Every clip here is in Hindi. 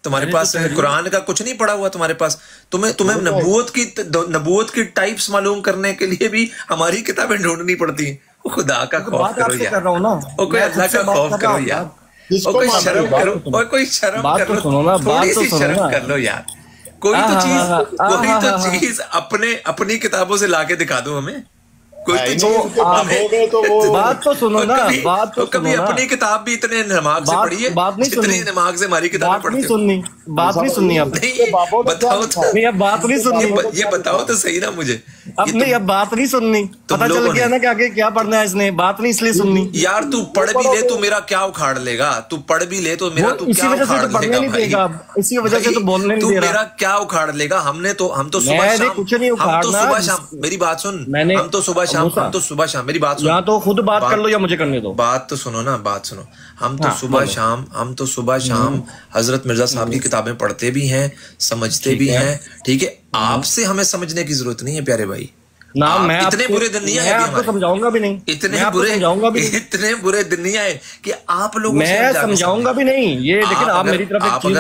तुम्हारे पास कुरान का कुछ नहीं पढ़ा हुआ तुम्हारे पास। तुम्हें नबूवत की टाइप्स मालूम करने के लिए भी हमारी किताबें ढूंढनी पड़ती हैं। खुदा का खौफ करो यार, कोई अल्लाह का खौफ करो यार, कोई शर्म करो, और कोई शर्म कर लो, थोड़ी सी शर्म कर लो यार। कोई तो चीज अपनी किताबों से लाके दिखा दो हमें। कोई तो बात तो सुनो ना, बात तो कभी अपनी किताब भी इतने दिमाग से पढ़ी है जितनी दिमाग से हमारी किताब पढ़ती है। बात नहीं सुननी अब, बताओ तो, नहीं अब बात नहीं सुननी, ये बताओ तो सही ना मुझे। अब नहीं, अब बात नहीं सुननी, पता चल गया ना कि आगे क्या पढ़ना है इसने, बात नहीं इसलिए सुननी। यार तू पढ़ भी ले तो मेरा क्या उखाड़ लेगा, तू पढ़ भी ले तो मेरा तू क्या उखाड़ लेगा भाई, इसी वजह से तो बोलने नहीं दे रहा। मेरा क्या उखाड़ लेगा? हम तो सुबह शाम, मेरी बात सुन, हम तो सुबह शाम, मेरी बात सुन, या तो खुद बात कर लो या मुझे करने दो। बात तो सुनो ना, बात सुनो। हम तो सुबह शाम हजरत मिर्जा साहब की किताबें पढ़ते भी हैं, समझते भी हैं, ठीक है। आपसे हमें समझने की जरूरत नहीं है प्यारे भाई ना। मैं इतने बुरे दिन नहीं आए, आपको समझाऊंगा भी नहीं, इतने बुरे दिन नहीं आए कि आप लोग, मैं समझाऊंगा भी नहीं। ये लेकिन आप मेरी तरफ एक चीज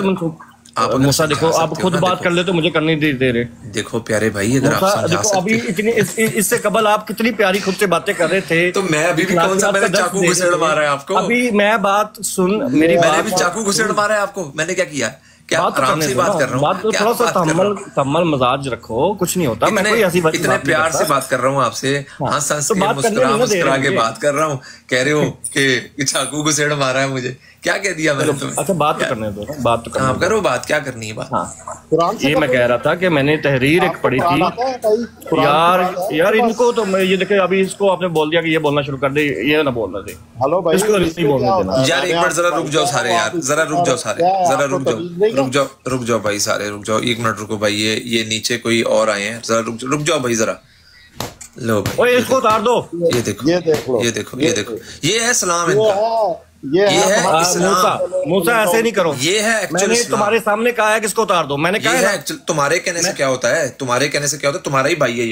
मूसा देखो, आप खुद बात कर ले तो मुझे करने दे रहे। देखो प्यारे भाई, अगर आप समझा सकते, अभी इतनी इससे कबल आप कितनी प्यारी खुद से बातें कर रहे थे, तो मैं अभी भी कौन सा मैंने चाकू घुसेड़ मारा है आपको? अभी मैं बात सुन, मेरी मैंने भी चाकू घुसेड़ मारा है आपको? मैंने क्या किया? क्या आराम से बात कर रहा हूँ, बात तो थोड़ा सा तम्मल मजाज रखो, कुछ नहीं होता। मैं कोई ऐसी इतने प्यार से बात कर रहा हूँ आपसे, हंस हंस के मुस्कुरा के बात कर रहा हूँ, कह रहे हो कि चाकू घुसेड़ मारा है मुझे। क्या कह दिया मैंने तुम्हें? अच्छा बात तो करने दो, बात तो करो, बात क्या करनी है बात। हाँ, ये मैं कह रहा था कि मैंने तहरीर एक पढ़ी थी यार इनको तो ये देखे, अभी इसको आपने बोल दिया कि ये बोलना शुरू कर दे, ये ना बोलना दे। हेलो भाई, इसको नहीं बोलने देना यार। एक मिनट जरा रुक जाओ सारे यार, जरा रुक जाओ सारे, जरा रुक जाओ भाई सारे, रुक जाओ, एक मिनट रुको भाई। ये नीचे कोई और आए हैं, जरा रुक जाओ भाई जरा। लो भाई इसको उतार दो, ये देखो, ये है सलाम इनका, ये है मूसा ऐसे नहीं करो। ये है मैंने तुम्हारे सामने कहा है कि इसको उतार दो, मैंने कहा है। तुम्हारे कहने से क्या होता है? तुम्हारे कहने से क्या होता है? तुम्हारा ही भाई है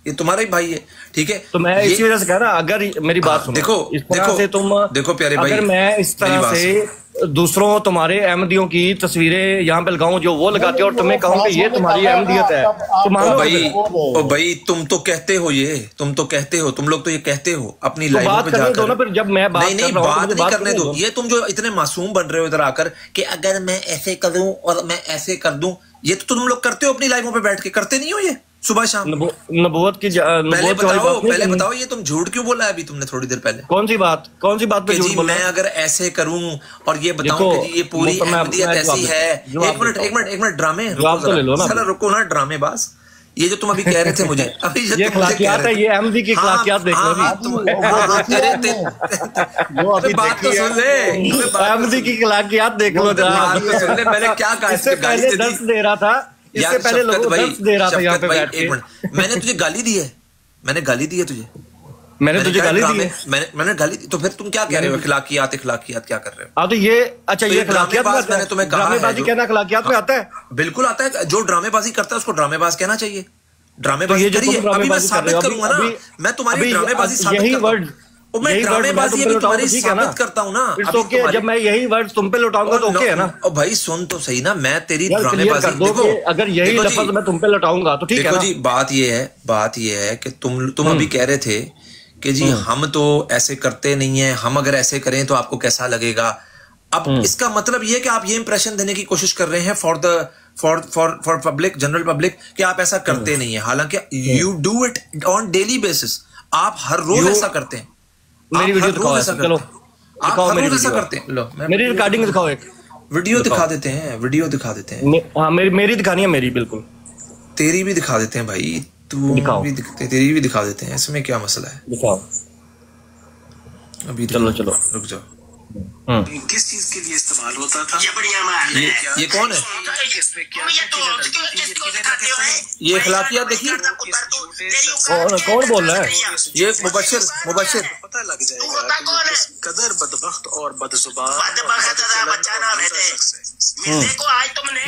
ये तुम्हारा ही भाई है, ठीक है। तो मैं इसी वजह से कह रहा, अगर मेरी बात सुनो, देखो प्यारे भाई, अगर मैं इस तरह से दूसरों तुम्हारे अहमदियों की तस्वीरें यहाँ पे लगाऊं जो वो लगाते हो, और तुम्हें कहूँ कि ये तुम्हारी अहमदियत है, तो भाई तुम तो कहते हो, तुम लोग तो ये कहते हो अपनी लाइफ पे जाकर। फिर जब मैं बात नहीं करने दो। ये तुम जो इतने मासूम बन रहे हो इधर आकर कि अगर मैं ऐसे करूं और मैं ऐसे कर दूं, ये तो तुम लोग करते हो अपनी लाइफों पे बैठ के, करते नहीं हो ये सुबह शाम? नबूवत की पहले बताओ ये तुम झूठ क्यों बोला है अभी तुमने थोड़ी देर पहले? कौन सी बात पे झूठ बोला? मैं अगर ऐसे करूं और ये बताऊं कि ये पूरी अहमदियत ऐसी है। एक मिनट ड्रामे रुको ना, ड्रामेबाज। ये जो तुम अभी कह रहे थे मुझे, अभी ये अखलाकियात है, ये अहमदी की अखलाकियात देख लो। बात तो सुन ले, अहमदी की अखलाकियात देख लो। मैंने क्या कहा? इससे पहले दर्स दे रहा था, इससे पहले लोगों दर्स दे रहा था यहाँ पे बैठ के। मैंने तुझे गाली दी है? मैंने गाली दी है तुझे? मैंने तुझे गाली दी है? मैंने गाली दी, तो फिर तुम क्या कह रहे हो? अखलाकियात क्या कर रहे हो? तो ये अच्छा, ये ड्रामेबाज मैंने तुम्हें कहा, ड्रामेबाजी कहना अखलाकियात में आता है? बिल्कुल आता है। जो ड्रामेबाजी करता है उसको ड्रामेबाज कहना चाहिए। ड्रामेबाजी करिए, अभी मैं साबित करूंगा ना, मैं तुम्हारी ड्रामेबाजी साबित मैं ड्रामेबाजी अभी तुम्हारी साबित करता हूँ ना। जब मैं यही वर्ड तुम पे लौटाऊंगा तो ओके है ना? भाई सुन तो सही ना, मैं तेरी ड्रामेबाजी देखो, अगर यही लफ्ज मैं तुम पे लौटाऊंगा तो ठीक है ना? जी बात ये है कि तुम अभी कह रहे थे कि जी हम तो ऐसे करते नहीं है, हम अगर ऐसे करें तो आपको कैसा लगेगा। अब इसका मतलब ये है कि आप ये इंप्रेशन देने की कोशिश कर रहे हैं फॉर पब्लिक, जनरल पब्लिक, कि आप ऐसा करते नहीं है, हालांकि you do it on daily basis. आप हर रोज ऐसा करते हैं। मेरी वीडियो दिखाओ, चलो आप हर रोज ऐसा करते हैं। लो मेरी रिकॉर्डिंग दिखाओ, एक वीडियो दिखा देते हैं। हाँ मेरी दिखानी है, मेरी बिल्कुल। तेरी भी दिखा देते हैं भाई, तेरी भी दिखा देते हैं, इसमें क्या मसला है? दिखाओ अभी। चलो रुक जाओ। किस चीज के लिए इस्तेमाल होता था? ये कौन है? ये अखलाकियात देखिए, कौन बोल रहा है? ये मुबशिर। पता लग जाएगा कदर बदबख्त और बदजुबान।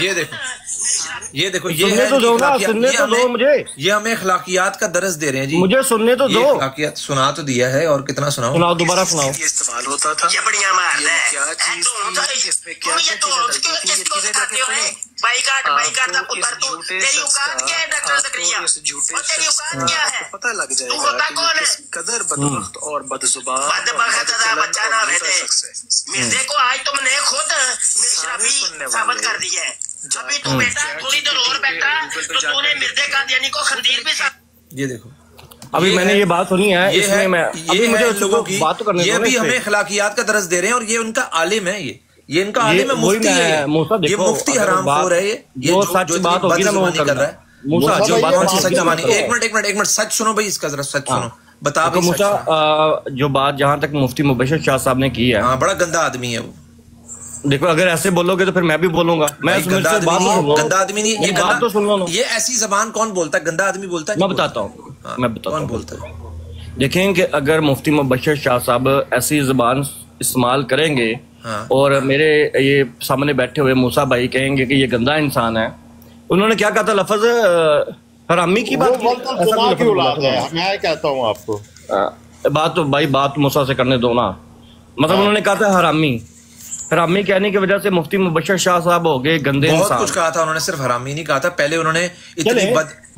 ये देखो, ये देखो, ये सुनने तो दो ना, सुनने तो दो मुझे। ये हमें अखलाकियात का दर्स दे रहे हैं जी, मुझे सुनने तो दो। अखलाकियात सुना तो दिया है, और कितना सुनाओ? सुनाओ, दोबारा सुनाओ। इस्तेमाल होता था, ये बढ़िया मार है। क्या चीज इसमें क्या पुत्र तू, तेरी औकात क्या है डॉक्टर ज़करिया? तेरी औकात क्या है? पता लग तू होता कौन है? कदर बदबख्त और बदजुबान बदबख्त बच्चा ना भेदे। मिर्जे को आज तुमने खुद मिशरफी साबित कर दी है। अभी तू बेटा थोड़ी देर और बैठा तो तूने मिर्जे कादियानी को खंजीर भी। ये देखो, अभी मैंने ये बात सुनी है, इसमें मैं अभी मुझे लोगों की बात तो करने ये भी हमें अखलाकियात का दरस दे रहे हैं, और ये उनका आलिम है, ये इनका आलिम है, मुफ्ती है, ये मुफ्ती हरामखोर है, ये सच बात होगी ना वो कर रहा है मूसा, जो बात सच जमानी। एक मिनट सच सुनो भाई, इसका जरा सच सुनो, बता भाई मूसा। जो बात जहाँ तक मुफ्ती मुबश्शिर शाह साहब ने की है, हाँ, बड़ा गंदा आदमी है वो। देखो, अगर ऐसे बोलोगे तो फिर मैं भी बोलूंगा। मैं गंदा आदमी नहीं, ये बात तो सुन लो। ये ऐसी जबान कौन बोलता है? गंदा आदमी बोलता है? मैं बताता हूँ, मैं बताता हूँ कौन बोलता है। देखें कि अगर मुफ्ती मुबश्शिर शाह साहब ऐसी जबान इस्तेमाल करेंगे, हाँ। और मेरे ये सामने बैठे हुए मूसा भाई कहेंगे कि ये गंदा इंसान है, उन्होंने क्या कहा था? लफ्ज हरामी की बात की औलाद है, मैं कहता हूँ आपको। बात तो भाई बात मूसा से करने दो ना। मतलब उन्होंने कहा था हरामी कहने की वजह से मुफ्ती मुबश्शिर शाह साहब हो गए गंदे इंसान। बहुत कुछ कहा था उन्होंने, सिर्फ हरामी नहीं कहा था। पहले उन्होंने इतनी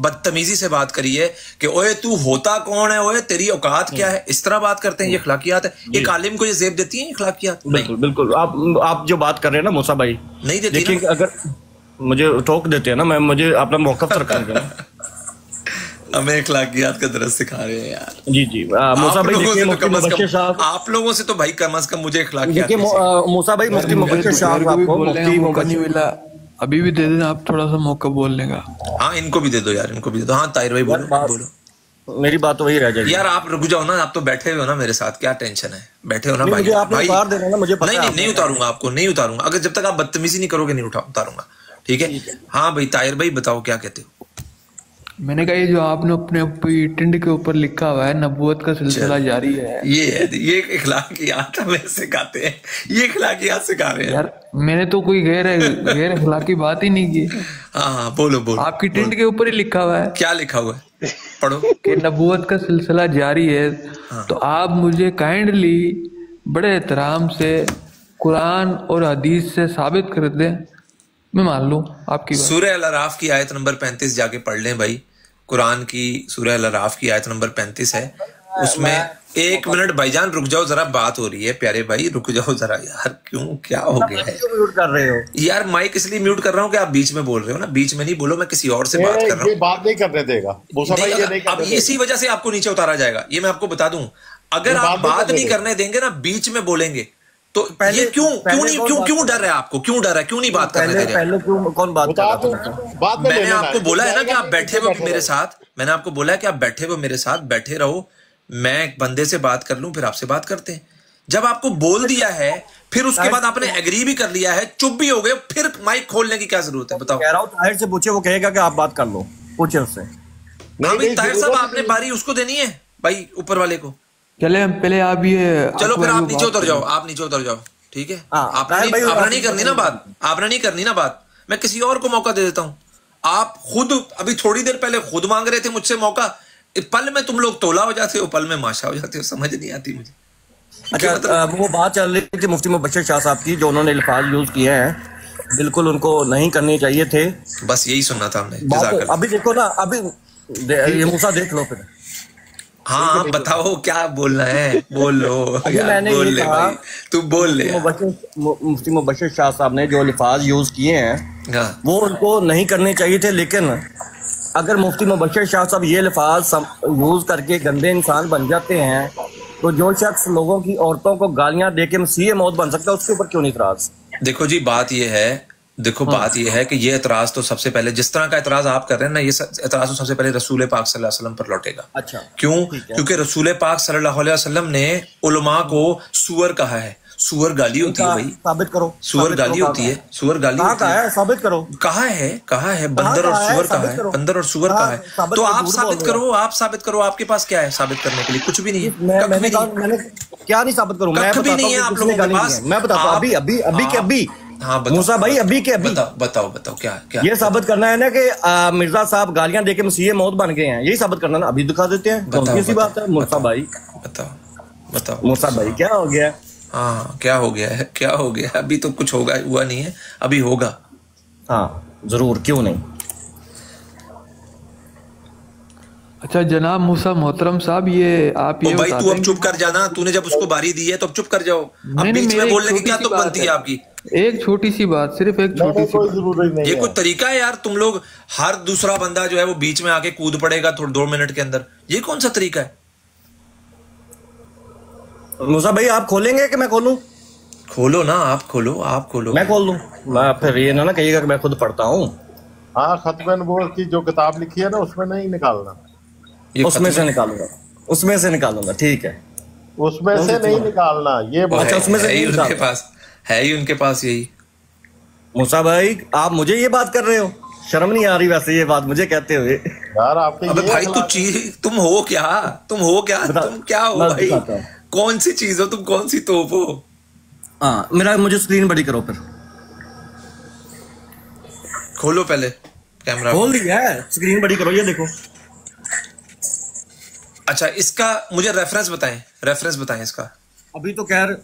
बदतमीजी से बात करी है कि ओए तू होता कौन है, ओए तेरी औकात क्या है, इस तरह बात करते हैं। ये अखलाकियात है? एक आलिम को ये जेब देती है अखलाकियात? बिल्कुल बिल्कुल। आप जो बात कर रहे हैं ना मूसा भाई, नहीं देती। देखिए, अगर मुझे टोक देते हैं ना, मैं मुझे अपना मौक़िफ़ रखेंगे ना। हमें अखलाकियात का दरस सिखा रहे हैं यार। जी जी, मूसा भाई देखिए, मुफ्ती मुबश्शिर शाह, आप लोगों से तो भाई कम से कम मुझे अखलाकियात देखिए मूसा भाई, मुफ्ती मुबश्शिर शाह आपको अभी भी दे देना आप थोड़ा सा मौका बोलने का। हाँ, इनको भी दे दो यार, इनको भी दे दो। हाँ ताहिर भाई बोलो। मेरी बात तो वही रह जाएगी यार। आप रुक जाओ ना, आप तो बैठे हुए हो ना मेरे साथ, क्या टेंशन है? बैठे हो ना भाई। भाई उतार देना ना मुझे, नहीं उतारूंगा आपको, नहीं उतारूंगा। अगर जब तक आप बदतमीजी नहीं करोगे नहीं उतारूंगा, ठीक है? हाँ भाई ताहिर भाई बताओ क्या कहते हो? मैंने कहा ये जो आपने अपने टिंड के ऊपर लिखा हुआ है, नबूवत का सिलसिला जारी है, ये इखलाकियात हमें सिखाते हैं, ये इखलाकियात सिखा रहे हैं यार। मैंने तो कोई गैर इखलाकी बात ही नहीं की। हाँ बोलो। आपकी टिंड के ऊपर ही लिखा हुआ है। क्या लिखा हुआ है? पढ़ो। कि नबूवत का सिलसिला जारी है। हाँ। तो आप मुझे काइंडली बड़े एहतराम से कुरान और हदीस से साबित कर दें, मैं मान लूं आपकी बात। सूरह अल-अराफ की आयत नंबर 35 जाके पढ़ लें भाई। कुरान की सूरह अल-अराफ की आयत नंबर 35 है, उसमें एक मिनट भाईजान रुक जाओ, जरा बात हो रही है। प्यारे भाई रुक जाओ जरा यार, क्यों क्या हो गया है? म्यूट कर रहे हो यार? माइक इसलिए म्यूट कर रहा हूँ कि आप बीच में बोल रहे हो ना। बीच में नहीं बोलो, मैं किसी और से बात कर रहा हूँ। बात नहीं करने देगा अब इसी वजह से आपको नीचे उतारा जाएगा, ये मैं आपको बता दूं। अगर आप बात नहीं करने देंगे ना, बीच में बोलेंगे तो ये क्यों डर है आपको? क्यों डर है? क्यों नहीं बात करने दे रहे? पहले क्यों कौन बात कर रहा था? मैंने आपको बोला है ना कि आप बैठे हुए मेरे साथ, मैंने आपको बोला है कि आप बैठे हुए मेरे साथ बैठे रहो, मैं एक बंदे से बात कर लूं, फिर आपसे बात करते हैं। जब आपको बोल दिया है, फिर उसके बाद आपने एग्री भी कर लिया है, चुप भी हो गए, फिर माइक खोलने की क्या जरूरत है? बताओ। कह रहा हूं ताहिर से पूछे, वो कहेगा कि आप बात कर लो, पूछे उससे। ताहिर साहब आपने बारी उसको देनी है भाई, ऊपर वाले को। चले पहले आप ये, चलो फिर आप नीचे उतर जाओ, आप नीचे उतर जाओ, ठीक है? आपने नहीं करनी ना बात, आपने नहीं करनी ना बात। मैं किसी और को मौका दे देता हूं। आप खुद अभी थोड़ी देर पहले खुद मांग रहे थे मुझसे मौका। पल में तुम लोग तोला हो जाते हो, पल में माशा हो जाते हो, समझ नहीं आती मुझे। अच्छा, वो बात चल रही थी मुफ्ती मुबश्शिर शाह साहब की, जो उन्होंने अल्फाज यूज किए हैं, बिल्कुल उनको नहीं करने चाहिए थे। बस यही सुनना था हमने। अभी देखो ना, अभी ये मूसा देख लो फिर। हाँ बताओ क्या बोलना है, बोल लो यार, बोल ले भाई, तू बोल ले। मुफ्ती मुबश्शिर शाह साहब ने जो अल्फाज यूज किए हैं वो उनको नहीं करने चाहिए थे, लेकिन अगर मुफ्ती मुबश्शिर शाह साहब ये अल्फाज यूज करके गंदे इंसान बन जाते हैं, तो जो शख्स लोगों की औरतों को गालियां दे के मसीह मौत बन सकता है, उसके ऊपर क्यों नहीं इतराज? देखो जी बात ये है, बात ये है कि ये एतराज तो सबसे पहले, जिस तरह का एतराज आप कर रहे हैं ना, ये एतराज तो सबसे पहले रसूल पाक सल्लल्लाहु अलैहि वसल्लम पर लौटेगा। अच्छा, क्यों? क्योंकि रसूल पाक सल्लल्लाहु अलैहि वसल्लम ने उलमा को सुअर कहा है। सुअर गाली होती है भाई, साबित करो। सुअर गाली होती है, सुअर गाली होती है, साबित करो। कहा है बंदर और सुअर कहा है, बंदर और सुअर कहा है। तो आप साबित करो, आप साबित करो। आपके पास क्या है साबित करने के लिए? कुछ भी नहीं है। मैंने क्या नहीं साबित करूं? मैं भी नहीं है आप लोगों के पास। मैं बताता हूं, अभी हाँ बताओ मूसा भाई, अभी के अभी बताओ क्या क्या ये साबित करना है ना कि मिर्जा साहब गालियां देके मसीह मौत बन गए हैं, यही साबित करना ना, अभी दिखा देते हैं। कौन सी बात है मूसा भाई? बताओ मूसा भाई क्या हो गया? हाँ क्या हो गया है, क्या हो गया? अभी तो कुछ हुआ नहीं है, अभी होगा। हाँ जरूर, क्यों नहीं। अच्छा जनाब मूसा मोहतरम साहब, ये आप ये भाई तू अब चुप कर जाना, तूने जब उसको बारी दी है तो अब चुप कर जाओ। अब बीच में बोलने की क्या तो बनती है आपकी? एक छोटी सी बात, सिर्फ एक छोटी सी बात। ये कोई तरीका है यार? तुम लोग हर दूसरा बंदा जो है वो बीच में आके कूद पड़ेगा थोड़े 2 मिनट के अंदर, ये कौन सा तरीका है? मूसा भाई आप खोलेंगे कि मैं खोलूं? खोलो ना, आप खोलो। मैं खोल दूं? मैं फिर ये ना कहिएगा कि मैं खुद पढ़ता हूँ। हाँ, खत्म नबूवत की जो किताब लिखी है ना उसमें नहीं निकालना, उसमें से निकालूंगा, ठीक है। उसमें से नहीं निकालना, ये अच्छा उसमें से नहीं उनके पास है ही, उनके पास यही। मूसा भाई आप मुझे ये बात कर रहे हो? शर्म नहीं आ रही वैसे ये बात मुझे कहते हुए? यार आपके अबे भाई तुम हो क्या? तुम क्या हो भाई? कौन सी चीज हो तुम? कौन सी तोप हो? हाँ मुझे स्क्रीन बड़ी करो फिर। खोलो पहले कैमरा। खोल दिया है, स्क्रीन बड़ी करो, ये देखो। अच्छा इसका मुझे रेफरेंस बताएं इसका। अभी तो खैर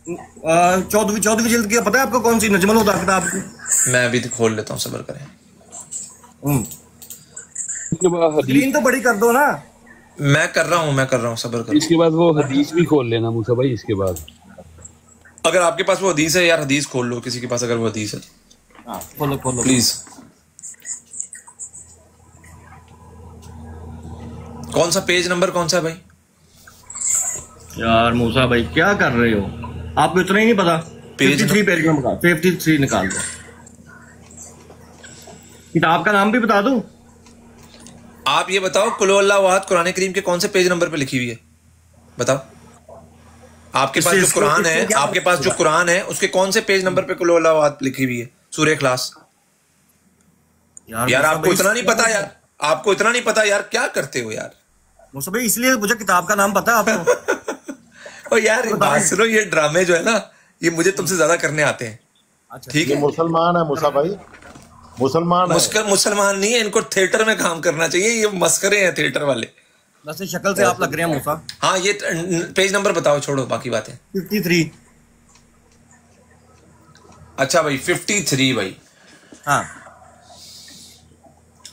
14वीं जिल्द की पता है आपको कौन सी? नजमुल हुदा किताब की। मैं अभी तो खोल लेता हूँ, सब्र करें। स्क्रीन तो बड़ी कर दो ना। मैं कर रहा हूँ, सब्र करो। इसके बाद वो हदीस भी खोल लेना मूसा भाई। इसके बाद अगर आपके पास वो हदीस है यार, हदीस खोल लो किसी के पास, अगर वो हदीस है। खोलो प्लीज। कौन सा पेज नंबर कौन सा है भाई? यार मूसा भाई क्या कर रहे हो? आपको इतना ही नहीं पता? 53 पेज नंबर 53 निकाल दो। किताब का नाम भी बता दूं? आप ये बताओ कुल हुवल्लाहु अहद कुरान करीम के कौन से पेज नंबर पे लिखी हुई है? बताओ। आपके पास जो कुरान है उसके कौन से पेज नंबर पे कुल हुवल्लाहु अहद लिखी हुई है? सूरह इखलास। यार आपको इतना नहीं पता यार? आपको इतना नहीं पता यार? क्या करते हो यार? मूसा भाई इसलिए मुझे किताब का नाम पता है आपको। ओ यार बात सुनो, ये ड्रामे जो है ना ये मुझे तुमसे ज्यादा करने आते हैं। अच्छा ठीक है। मुसलमान है मूसा भाई, मुसलमान नहीं है, इनको थिएटर में काम करना चाहिए, ये मस्करे हैं थिएटर वाले। वैसे शक्ल से आप लग रहे हैं मूसा। हाँ ये पेज नंबर बताओ, छोड़ो बाकी बातें। 53। अच्छा भाई 53 भाई। हाँ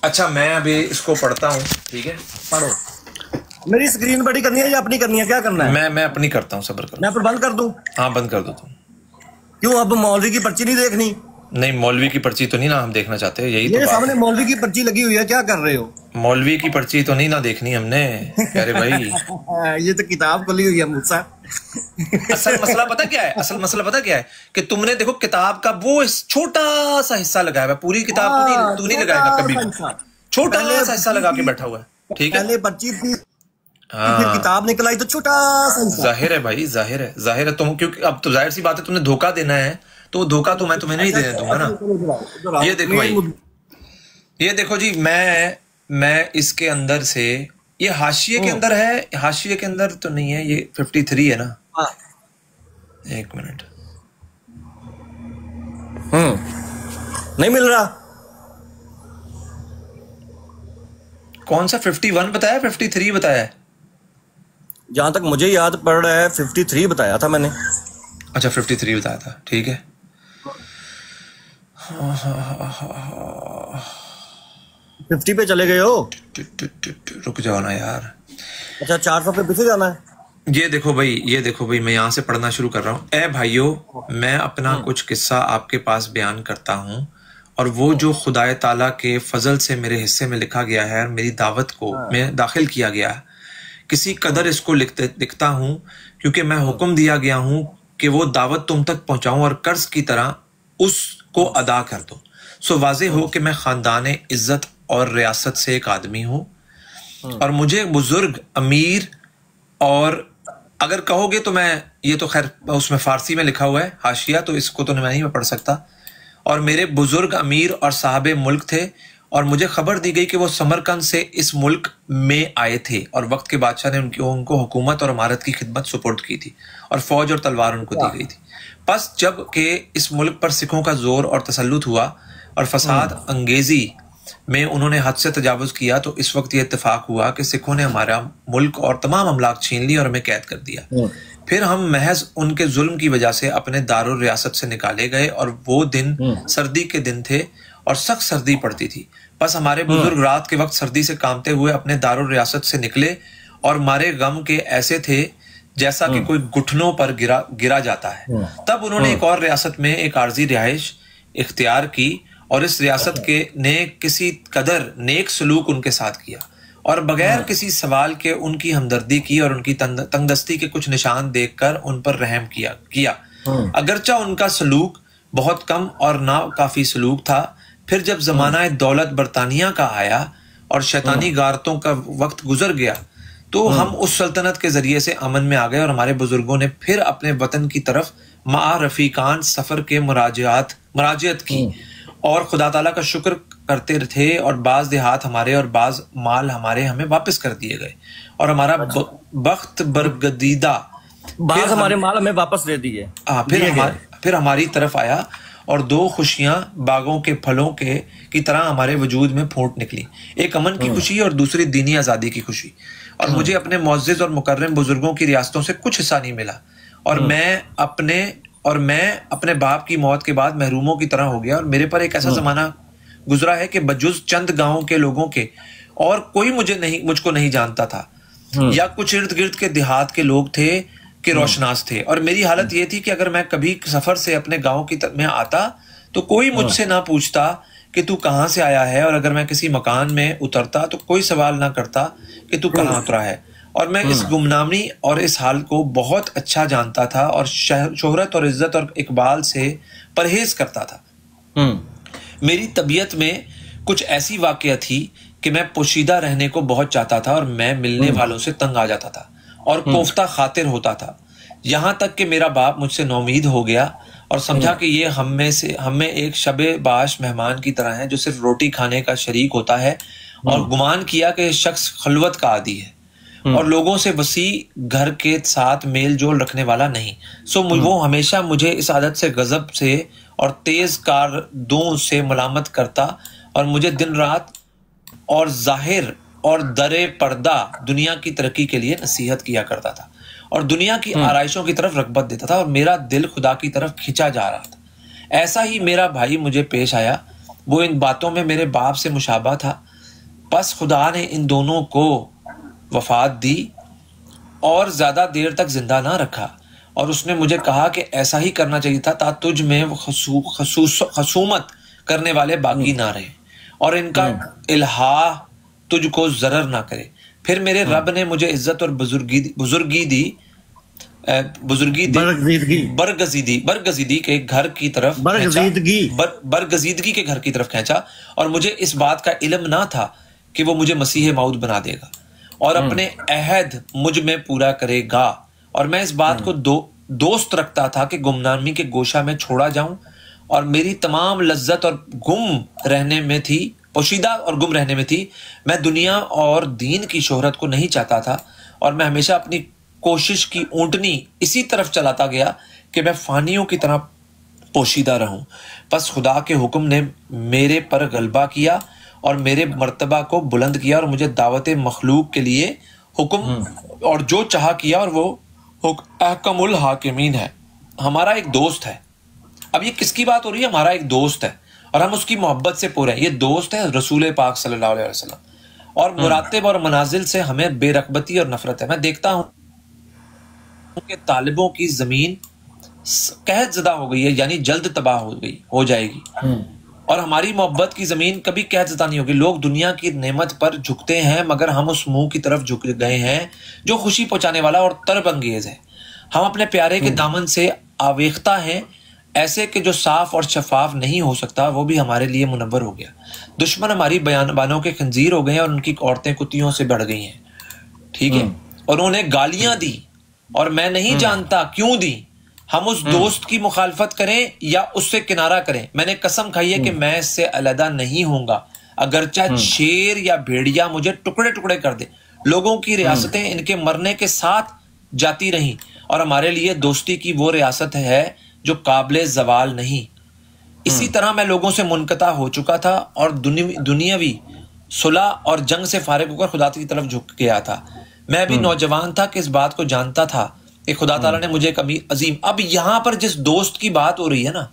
अच्छा मैं अभी इसको पढ़ता हूँ, ठीक है? पढ़ो। मेरी स्क्रीन बड़ी करनी है या अपनी करनी है? क्या करना है? मैं अपनी करता हूँ, सब्र करो। मैं फिर बंद कर दूं? हाँ बंद कर दो तुम। क्यों, अब मौलवी की पर्ची नहीं देखनी? नहीं मौलवी की पर्ची तो नहीं ना हम देखना चाहते, यही तो सामने मौलवी की पर्ची लगी हुई है, क्या कर रहे हो? मौलवी की पर्ची तो नहीं ना देखनी हमने, अरे भाई। ये तो किताब खुली हुई है मूसा। असल मसला पता क्या है कि तुमने देखो किताब का वो छोटा सा हिस्सा लगाया है, पूरी किताब तू नहीं लगाएगा कभी, छोटा सा हिस्सा लगा के बैठा हुआ है, ठीक है? पहले पर्ची थी, फिर किताब निकल आई तो छोटा सा। जाहिर है भाई, जाहिर है तुम, क्योंकि अब तो जाहिर सी बात है तुमने धोखा देना है, तो वो धोखा तो मैं तुम्हें नहीं देने दूंगा ना। ये देखो भाई, ये देखो जी, मैं इसके अंदर से, ये हाशिए के अंदर है, हाशिए के अंदर तो नहीं है, ये 53 है ना? एक मिनट, नहीं मिल रहा। कौन सा 51 बताया, 53 बताया? जहां तक मुझे याद पड़ रहा है 53 बताया था मैंने। अच्छा 53 बताया था, ठीक है। 50 पे चले गए हो? रुक जाओ ना यार। अच्छा 400 पे पीछे जाना है। ये देखो भाई मैं यहाँ से पढ़ना शुरू कर रहा हूँ। ए भाइयों, मैं अपना कुछ किस्सा आपके पास बयान करता हूँ, और वो जो खुदाए ताला के फजल से मेरे हिस्से में लिखा गया है और मेरी दावत को में दाखिल किया गया है, किसी कदर इसको लिखता हूँ क्योंकि मैं हुक्म दिया गया हूँ कि वो दावत तुम तक पहुँचाऊँ और कर्ज की तरह उसको अदा कर दो। सो वाज़े हो कि मैं ख़ानदान इज़्ज़त और रियासत से एक आदमी हूँ, और मुझे बुजुर्ग अमीर, और अगर कहोगे तो मैं, ये तो खैर उसमें फ़ारसी में लिखा हुआ है हाशिया, तो इसको तो मैं नहीं पढ़ सकता, और मेरे बुजुर्ग अमीर और साहब मुल्क थे, और मुझे खबर दी गई कि वो समरकंद से इस मुल्क में आए थे और वक्त के बादशाह ने उनको हुकूमत और इमारत की खिदमत सुपुर्द की थी और फौज और तलवार उनको दी गई थी। बस जब के इस मुल्क पर सिखों का जोर और तसल्लुत हुआ और फसाद अंगेजी में उन्होंने हद से तजावुज किया, तो इस वक्त ये इत्तेफाक हुआ कि सिखों ने हमारा मुल्क और तमाम अमलाक छीन ली और हमें कैद कर दिया। फिर हम महज उनके जुल्म की वजह से अपने दारुल रियासत से निकाले गए और वो दिन सर्दी के दिन थे और सख्त सर्दी पड़ती थी। बस हमारे बुजुर्ग रात के वक्त सर्दी से कांपते हुए अपने दारुल रियासत से निकले और मारे गम के ऐसे थे जैसा कि कोई घुटनों पर गिरा जाता है। तब उन्होंने एक और रियासत में एक आर्जी रिहाइश इख्तियार की और इस रियासत के ने किसी कदर नेक सलूक उनके साथ किया और बगैर किसी सवाल के उनकी हमदर्दी की और उनकी तंगदस्ती के कुछ निशान देखकर उन पर रहम किया। अगरचा उनका सलूक बहुत कम और ना काफी सलूक था। फिर जब जमाना दौलत बरतानिया का आया और शैतानी गारतों का वक्त गुजर गया, तो हम उस सल्तनत के जरिए से अमन में आ गए और हमारे बुजुर्गों ने फिर अपने वतन की तरफ मा रफीकान सफर के मुराजियत की और खुदा ताला का शुक्र करते थे और बाज देहात हमारे और बाज माल हमारे हमें वापस कर दिए गए और हमारा बख्त बरगदीदा बाज हमारे माल हमें वापस दे दिए। फिर हमारी तरफ आया और दो खुशियां बागों के फलों की तरह हमारे वजूद में फूट निकली, एक अमन की खुशी और दूसरी दीनी आज़ादी की खुशी। और मुझे अपने मुअज़्ज़िज़ और मुकर्रम बुजुर्गों की रियासतों से कुछ हिस्सा नहीं मिला और मैं अपने बाप की मौत के बाद महरूमों की तरह हो गया और मेरे पर एक ऐसा जमाना गुजरा है कि बजुज चंद गांवों के लोगों के और कोई मुझको नहीं जानता था या कुछ इर्द गिर्द के देहात के लोग थे कि रोशनास थे। और मेरी हालत ये थी कि अगर मैं कभी सफर से अपने गांव में आता तो कोई मुझसे ना पूछता कि तू कहाँ से आया है, और अगर मैं किसी मकान में उतरता तो कोई सवाल ना करता कि तू कहाँ उतरा है। और मैं इस गुमनामी और इस हाल को बहुत अच्छा जानता था और शोहरत और इज्जत और इकबाल से परहेज करता था। मेरी तबीयत में कुछ ऐसी वाकया थी कि मैं पोशीदा रहने को बहुत चाहता था और मैं मिलने वालों से तंग आ जाता था और कोफ्ता खातिर होता था। यहाँ तक कि मेरा बाप मुझसे नौमीद हो गया और समझा कि ये हमें एक शबे बाश मेहमान की तरह है जो सिर्फ रोटी खाने का शरीक होता है, और गुमान किया कि शख्स खलवत का आदी है और लोगों से वसी घर के साथ मेल जोल रखने वाला नहीं। सो वो हमेशा मुझे इस आदत से गजब से और तेज कारदों से मलामत करता और मुझे दिन रात और जाहिर और दरे पर्दा दुनिया की तरक्की के लिए नसीहत किया करता था और दुनिया की आराइशों की तरफ रगबत देता था और मेरा दिल खुदा की तरफ खिंचा जा रहा था। ऐसा ही मेरा भाई मुझे पेश आया। वो इन बातों में मेरे बाप से मुशाबा था। बस खुदा ने इन दोनों को वफात दी और ज्यादा देर तक जिंदा ना रखा और उसने मुझे कहा कि ऐसा ही करना चाहिए था ताकि तुझ में खसूमत करने वाले बाकी ना रहे और इनका इल्हा तुझको जरर ना करे। फिर मेरे रब ने मुझे इज्जत और बरगजीदी के घर की तरफ बरगजीदगी के घर की तरफ खींचा और मुझे इस बात का इल्म ना था कि वो मुझे मसीह मौद बना देगा और अपने अहद मुझ में पूरा करेगा। और मैं इस बात को दोस्त रखता था कि गुमनामी के गोशा में छोड़ा जाऊं और मेरी तमाम लज्जत और पोशीदा और गुम रहने में थी। मैं दुनिया और दीन की शोहरत को नहीं चाहता था और मैं हमेशा अपनी कोशिश की ऊंटनी इसी तरफ चलाता गया कि मैं फानियों की तरह पोशीदा रहूं। बस खुदा के हुक्म ने मेरे पर गलबा किया और मेरे मर्तबा को बुलंद किया और मुझे दावत मखलूक के लिए हुक्म और जो चाहा किया और वो अहकमुल हाकिमीन है। हमारा एक दोस्त है। अब ये किसकी बात हो रही है? हमारा एक दोस्त है और हम उसकी मोहब्बत से पूरे हैं। ये दोस्त है रसूल पाक सल्लल्लाहु अलैहि वसल्लम और मुरातिब और मनाजिल से हमें बेरगबती और नफरत है। मैं देखता हूं कि तालिबों की जमीन कहत ज़दा हो गई है, यानी जल्द तबाह हो जाएगी और हमारी मोहब्बत की जमीन कभी कहत ज़दा नहीं होगी। लोग दुनिया की नेमत पर झुकते हैं मगर हम उस मुंह की तरफ झुक गए हैं जो खुशी पहुंचाने वाला और तरब अंगेज है। हम अपने प्यारे के दामन से आवेख्ता हैं, ऐसे कि जो साफ और शफाफ नहीं हो सकता वो भी हमारे लिए मुनव्वर हो गया। दुश्मन हमारी बयानबानों के खंजीर हो गए हैं और उनकी औरतें कुत्तियों से बढ़ गई हैं। ठीक है, और उन्हें गालियां दी और मैं नहीं जानता क्यों दी। हम उस दोस्त की मुखालफत करें या उससे किनारा करें। मैंने कसम खाई है कि मैं इससे अलहदा नहीं होऊंगा अगर चाहे शेर या भेड़िया मुझे टुकड़े टुकड़े कर दे, लोगों की रियासतें इनके मरने के साथ जाती रहीं, और हमारे लिए दोस्ती की वो रियासत है जो काबिले जवाल नहीं। इसी तरह मैं लोगों से मुनकता हो चुका था और दुनियावी सुलह और जंग से फारिग होकर खुदा की तरफ झुक गया था। मैं भी नौजवान था कि इस बात को जानता था कि खुदा ताला ने मुझे कभी अजीम। अब यहाँ पर जिस दोस्त की बात हो रही है ना,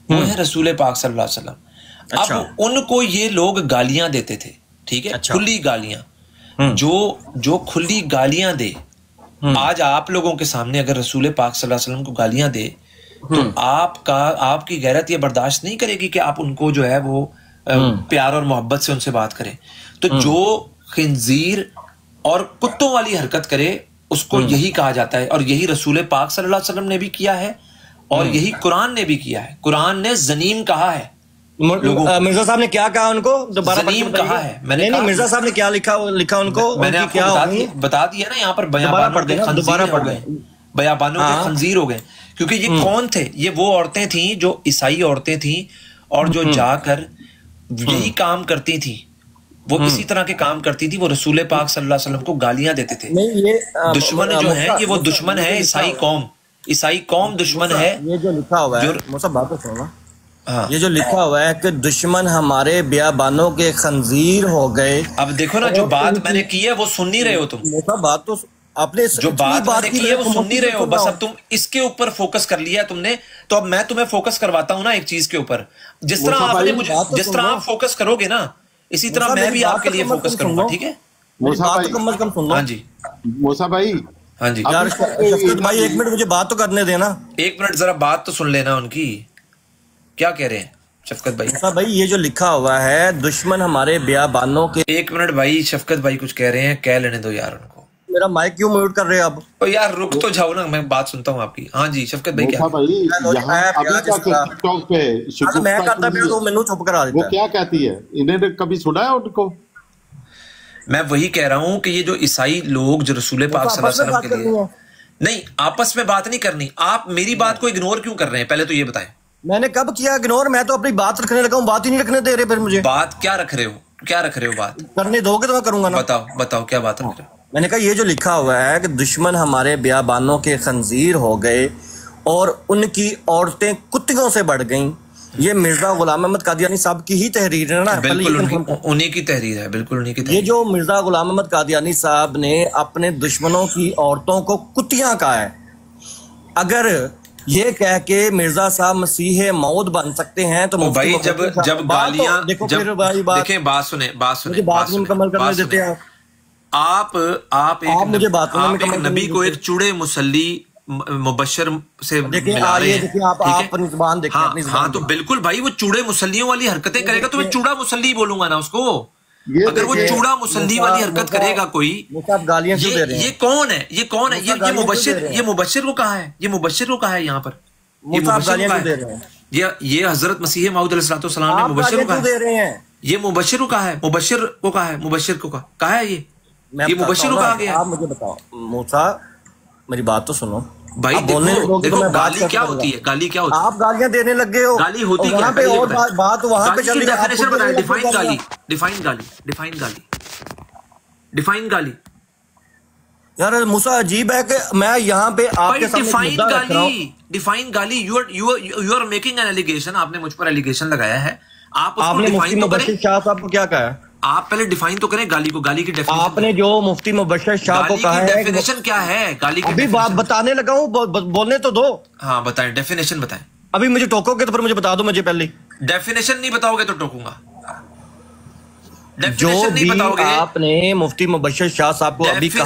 वो है रसूल पाक सल्लल्लाहु अलैहि वसल्लम। अच्छा। अब उनको ये लोग गालियां देते थे, ठीक है, अच्छा। खुली गालियां, जो खुली गालियां दे, आज आप लोगों के सामने अगर रसूल पाक सल्लल्लाहु अलैहि वसल्लम को गालियां दे तो आपकी गैरत ये बर्दाश्त नहीं करेगी कि आप उनको जो है वो प्यार और मोहब्बत से उनसे बात करें। तो जो खिंजीर और कुत्तों वाली हरकत करे उसको यही कहा जाता है, और यही रसूल पाक सल्लल्लाहु अलैहि वसल्लम ने भी किया है और यही कुरान ने भी किया है। कुरान ने जनीम कहा है। मिर्जा साहब ने क्या कहा उनको? दोबारा जनीम कहा है। मैंने नहीं, मिर्जा साहब ने क्या लिखा उनको? मैंने आपको बता दिया ना, यहाँ पर बयाबानों के खंजीर हो गए। क्योंकि ये कौन थे? ये वो औरतें थी जो ईसाई औरतें थी और जो जाकर यही काम करती थी, वो इसी तरह के काम करती थी। वो रसूल पाक सल्लल्लाहु अलैहि वसल्लम को गालियां देते थे। दुश्मन जो है ये वो दुश्मन है, ईसाई कौम दुश्मन है। ये जो लिखा हुआ है, मुझे बात तो सुनो। हाँ। ये जो लिखा हुआ है कि दुश्मन हमारे बियाबानों के खंजीर हो गए। अब देखो ना, जो बात मैंने की है वो सुन नहीं रहे हो तुम। बात तो आपने जो बात मैंने की है वो सुन नहीं रहे हो, बस अब तुम इसके ऊपर फोकस कर लिया तुमने। तो अब मैं तुम्हें फोकस करवाता हूँ ना एक चीज के ऊपर। जिस तरह आपने मुझे, जिस तरह आप फोकस करोगे ना, इसी तरह मैं भी आपके लिए फोकस करूंगा, ठीक है? हाँ जी मूसा भाई, हाँ जी यार शफकत भाई, एक मिनट मुझे बात तो करने देना। एक मिनट जरा बात तो सुन लेना उनकी, क्या कह रहे हैं शफकत भाई। भाई ये जो लिखा हुआ है दुश्मन हमारे बियाबानों के। एक मिनट भाई, शफकत भाई कुछ कह रहे हैं, कह लेने दो यार उनको। मेरा माइक क्यों म्यूट कर रहे हैं आप? तो यार रुक तो जाओ ना, मैं बात सुनता हूँ आपकी। हाँ जी शफकत भाई, क्या भाई टिकटॉक पे मैं करता भी तो मैंने चुप करा देता। वो क्या कहती है? इन्हें कभी सुना है उनको? मैं वही कह रहा हूँ कि ये जो ईसाई लोग जो रसूल पाक सल्लल्लाहु अलैहि वसल्लम के लिए, नहीं आपस में बात नहीं करनी। आप मेरी बात को इग्नोर क्यों कर रहे हैं, पहले तो ये बताएं। मैंने कब किया इग्नोर? मैं तो अपनी बात रखने लगा हूँ, बात ही नहीं रखने दे रहे फिर मुझे। बात क्या रख रहे हो, क्या रख रहे हो? बात करने दोगे तो मैं करूंगा ना। बताओ क्या बात रख रहे हो? मैंने कहा ये जो लिखा हुआ है कि दुश्मन हमारे बियाबानों के खंजीर हो गए और उनकी औरतें कुत्तियों से बढ़ गईं, ये मिर्जा गुलाम अहमद कादियानी साहब की ही तहरीर है ना? बिल्कुल उन्हीं की तहरीर है, बिल्कुल उन्हीं की तहरीर। ये जो मिर्जा गुलाम अहमद कादियानी साहब ने अपने दुश्मनों की औरतों को कुत्तियां कहा है, अगर ये कह के मिर्जा साहब मसीह मौत बन सकते हैं तो भाई जब गालियां, देखें बात सुने बात मुकम्मल करने देते हैं आप एक नबी को एक चूड़े मुसल्ली मुबशर से मिला रहे हैं। हाँ तो बिल्कुल भाई, वो चूड़े मुसल्लियों वाली हरकतें करेगा तो मैं चूड़ा मुसल्ली बोलूंगा ना उसको। अगर वो चूड़ा मुसल्ली वाली हरकत करेगा कोई, ये कौन है? ये मुबशर को कहा है, ये मुबशर को कहा है यहाँ पर, ये मुबशर को कहा है, ये हजरत मसीह मऊद अलैहिस्सलाम ने मुबशर को कहा है, ये मुबशर को कहा है, मुबशर को कहा है, मुबशर को कहा है, ये मुबशर को कहा गया। आप मुझे बताओ मूसा, मेरी बात तो सुनो भाई। देखो गाली क्या होती है, गाली क्या होती है? आप गालियां देने लग गए हो। गाली होती क्या है? और बात वहां पे चल रही है। डेफिनेशन बताएं, डिफाइन गाली। यार मूसा अजीब है कि मैं यहाँ पे आपके सामने डिफाइन गाली। You are making an allegation, आपने मुझ पर एलिगेशन लगाया है। आपने मुफ्ती मुबश्शिर शाह साहब को क्या कहा है? आप पहले डिफाइन तो करें गाली को, गाली की डेफिनेशन। आपने जो मुफ्ती मुबश्शिर शाह को कहा है, डेफिनेशन क्या है गाली की? अभी बात बताने लगा हूँ, बोलने तो दो। हाँ बताएं, डेफिनेशन बताएं। अभी मुझे टोकोगे तो फिर मुझे बता दो मुझे पहले। डेफिनेशन नहीं बताओगे तो टोकूंगा। जो नहीं बताओगे आपने मुफ्ती मुबश्शिर शाह साहब को अभी कहा।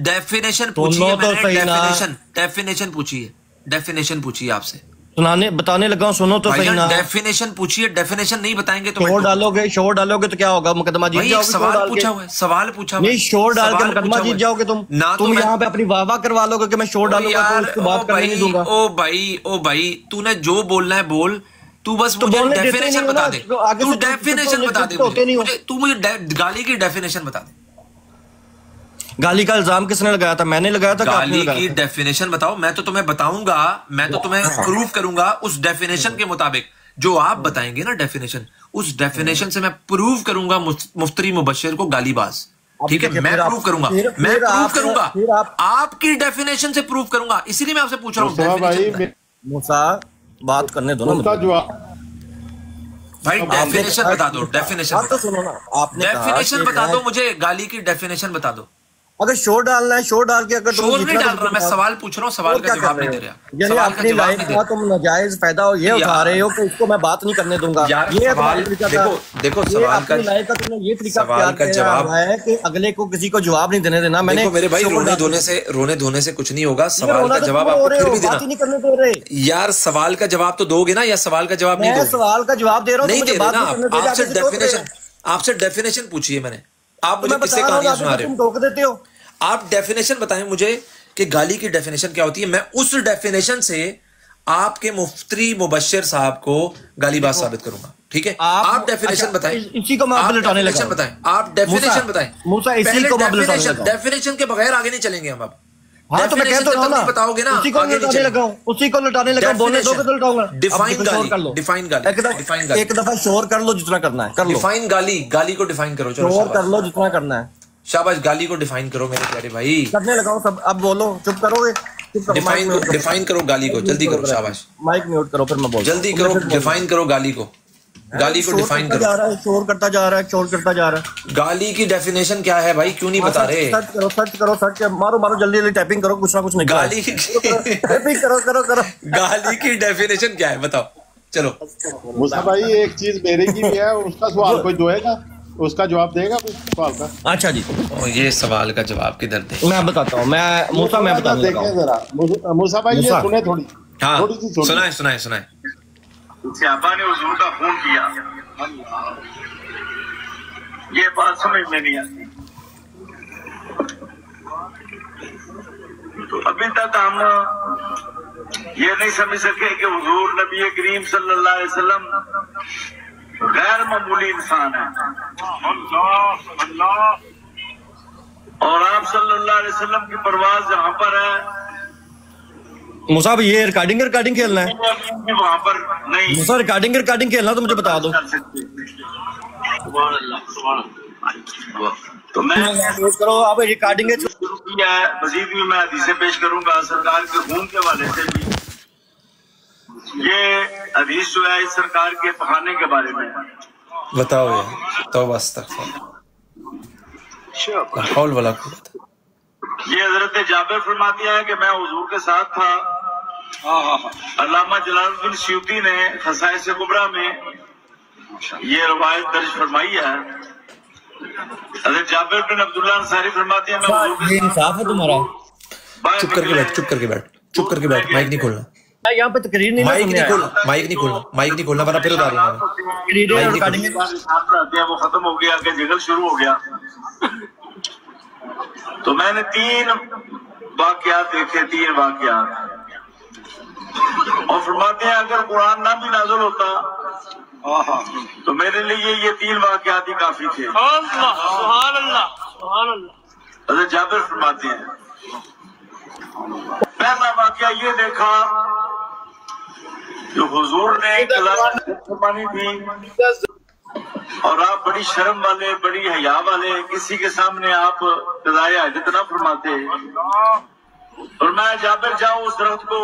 डेफिनेशन पूछिए, डेफिनेशन पूछिए, डेफिनेशन पूछिए आपसे। बताने लगा हूं, सुनो तो सही ना। डेफिनेशन पूछिए, डेफिनेशन नहीं बताएंगे तो शोर डालोगे तो क्या होगा? मुकदमा जीत जाओगे। सवाल पूछा नहीं, शोर डाल के मुकदमा जीत जाओगे तुम यहाँ पे अपनी वाह करवा लोगे कि मैं शोर डालूंगा तो उसको बात करने नहीं दूंगा। ओ भाई तूने जो बोलना है बोल, तू बस मुझे डेफिनेशन बता दे। तू डेफिनेशन बता दे, तू मुझे गाली की डेफिनेशन बता दे। गाली का इल्जाम किसने लगाया था? मैंने लगाया था। गाली की डेफिनेशन बताओ। मैं तो तुम्हें बताऊंगा, मैं तो तुम्हें प्रूव करूंगा उस डेफिनेशन के मुताबिक जो आप बताएंगे ना डेफिनेशन, उस डेफिनेशन से मैं प्रूव करूंगा मुफ्ती मुबश्शिर को गालीबाज। ठीक है, मैं प्रूव करूंगा, मैं प्रूव करूंगा, आपकी डेफिनेशन से प्रूव करूंगा। इसीलिए मैं आपसे पूछ रहा हूँ। मूसा बात करने दो ना भाई, डेफिनेशन बता दो, डेफिनेशन तो सुनो ना, आपने डेफिनेशन बता दो मुझे, गाली की डेफिनेशन बता दो। अगर शोर डालना है शोर डाल के, अगर शोर नहीं डाल रहा, मैं सवाल पूछ रहा हूँ, सवाल का जवाब नहीं दे रहा। यानी अपनी लाइफ का तुम नाजायज फायदा ये उठा रहे हो कि इसको मैं बात नहीं करने दूंगा। ये सवाल देखो, सवाल का लाइफ का तुमने ये तरीका जवाब है कि अगले को किसी को जवाब नहीं देने देना। मैंने मेरे भाई, रोने धोने से कुछ नहीं होगा। सवाल का जवाब आपको फिर भी देना यार। सवाल का जवाब तो दोगे ना, या सवाल का जवाब नहीं दोगे? सवाल का जवाब दे रहा हूँ, नहीं दे रहे ना। आपसे डेफिनेशन पूछिए मैंने, आप मुझे किससे कहानियां सुना रहे हो? टोक देते हो। आप डेफिनेशन बताएं मुझे कि गाली की डेफिनेशन क्या होती है। मैं उस डेफिनेशन से आपके मुफ्ती मुबश्शिर साहब को गालीबाज साबित करूंगा। ठीक है, आप डेफिनेशन बताएं। इसी को मैं लौटाने लगा। बताएं, आप डेफिनेशन बताएं। मूसा इसी को मैं लौटाने लगा। डेफिनेशन के बगैर आगे नहीं चलेंगे हम। अब हाँ, तो मैं कहता हूं ना, बताओगे ना, उसी को लौटाने लगा, उसी को लौटाने लगा। बोलने दोगे तो लौटाऊंगा। डिफाइन गाली, डिफाइन गाली, एक दफा शोर कर लो जितना करना है, कर लो। डिफाइन गाली, गाली को डिफाइन करो। चलो, शोर कर लो जितना करना है। शाबाश, गाली को डिफाइन करो मेरे प्यारे भाई। करने लगाओ सब। अब बोलो, चुप करोगे? डिफाइन करो गाली को, जल्दी करो। शाबाश, माइक म्यूट करो, फिर मैं बोल। जल्दी करो, डिफाइन करो गाली को। गाली को डिफाइन करो। शोर करता जा रहा है, शोर करता जा रहा है। गाली की डेफिनेशन क्या है भाई, क्यों नहीं बता रहे? सर्च करो, मारो जल्दी जल्दी टाइपिंग करो, कुछ ना कुछ निकल। गाली टाइपिंग करो। गाली की डेफिनेशन क्या है बताओ। चलो मूसा भाई, एक चीज मेरे की भी है, उसका सवाल कोई दोएगा, उसका जवाब देगा सवाल का। अच्छा जी, ये सवाल का जवाब किधर दे? मैं बताता हूँ। मैं बता देता हूँ जरा। मूसा भाई ये सुने थोड़ी। हाँ, थोड़ी सी सुनाए। सहाबा ने हुजूर का खून किया, ये बात समझ में नहीं आती। तो अभी तक हम ये नहीं समझ सके कि हुजूर नबी करीम सल्लल्लाहु अलैहि वसल्लम गैर मामूली इंसान है, और आप सल्लल्लाहु अलैहि वसल्लम की परवाज जहाँ पर है, मूसा भाई ये रिकॉर्डिंग खेलना है, वहाँ पर नहीं। मूसा रिकॉर्डिंग खेलना तो मुझे बता दो। तो मैं करो आप रिकॉर्डिंग शुरू किया है। मजीद भी मैं हदीसें पेश करूंगा सरकार के खून के हवाले से भी। ये हदीस जो है इस सरकार के पखाने के बारे में बताओ यार। तौबा अस्तगफिरुल्लाह, हौल वला कुव्वत। ये हजरत जाबिर फरमाती है कि मैं हुजूर के साथ था। अल्लामा जलालुद्दीन सयूती ने खसाइस कुबरा में ये रवायत दर्ज फरमाई है। हजरत जाबिर बिन अब्दुल्लाह अंसारी फरमाते हैं, मैं हुजूर के साथ। इंसाफ है तुम्हारा। चुप करके बैठ, माइक नहीं खोलना। यहाँ पे तकरीर नहीं, माइक नहीं खोलना वरना फिर उतारूंगा। वो खत्म हो गया कि जिगल शुरू हो गया। तो मैंने 3 वाकयात देखे, 3 वाकयात, और फरमाते हैं अगर कुरान ना भी नाज़िल होता तो मेरे लिए ये 3 वाकयात ही काफी थे। सुभान अल्लाह। हज़रत जाबिर फरमाते हैं, पहला वाकया ये देखा जो हुजूर ने फरमानी थी, और आप बड़ी शर्म वाले, बड़ी हया वाले, किसी के सामने आप कज़ाए हाजत ना फरमाते। और मैं जाबिर जाऊं उस दरख्त को